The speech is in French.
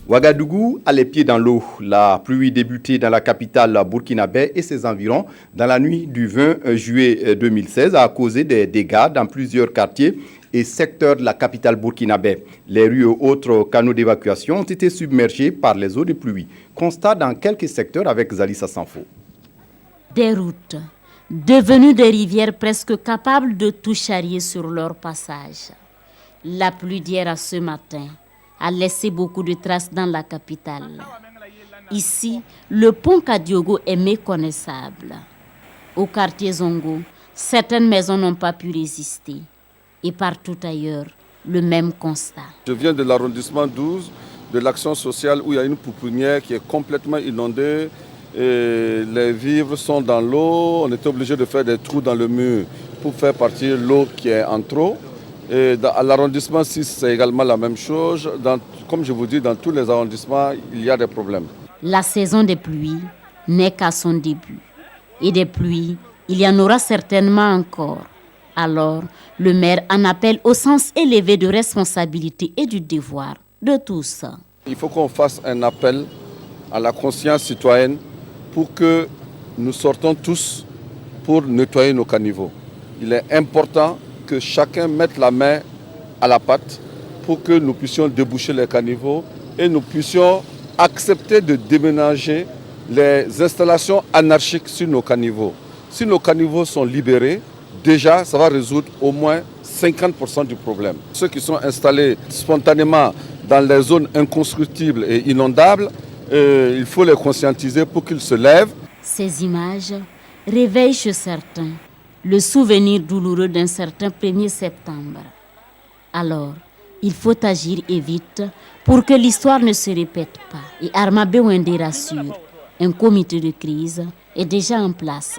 Ouagadougou a les pieds dans l'eau. La pluie débutait dans la capitale burkinabé et ses environs dans la nuit du 20 juillet 2016 a causé des dégâts dans plusieurs quartiers et secteurs de la capitale burkinabé. Les rues et autres canaux d'évacuation ont été submergés par les eaux de pluie. Constat dans quelques secteurs avec Zalissa Sanfo. Des routes devenues des rivières presque capables de tout charrier sur leur passage. La pluie d'hier à ce matin a laissé beaucoup de traces dans la capitale. Ici, le pont Kadiogo est méconnaissable. Au quartier Zongo, certaines maisons n'ont pas pu résister. Et partout ailleurs, le même constat. Je viens de l'arrondissement 12, de l'action sociale où il y a une pouponnière qui est complètement inondée. Et les vivres sont dans l'eau. On était obligé de faire des trous dans le mur pour faire partir l'eau qui est en trop. Et à l'arrondissement 6, c'est également la même chose. Comme je vous dis, dans tous les arrondissements, il y a des problèmes. La saison des pluies n'est qu'à son début. Et des pluies, il y en aura certainement encore. Alors, le maire en appelle au sens élevé de responsabilité et du devoir de tous. Il faut qu'on fasse un appel à la conscience citoyenne pour que nous sortons tous pour nettoyer nos caniveaux. Il est important que chacun mette la main à la pâte pour que nous puissions déboucher les caniveaux et nous puissions accepter de déménager les installations anarchiques sur nos caniveaux. Si nos caniveaux sont libérés, déjà ça va résoudre au moins 50% du problème. Ceux qui sont installés spontanément dans les zones inconstructibles et inondables, il faut les conscientiser pour qu'ils se lèvent. Ces images réveillent chez certains le souvenir douloureux d'un certain 1er septembre. Alors, il faut agir et vite pour que l'histoire ne se répète pas. Et Arma Bewende rassure, un comité de crise est déjà en place.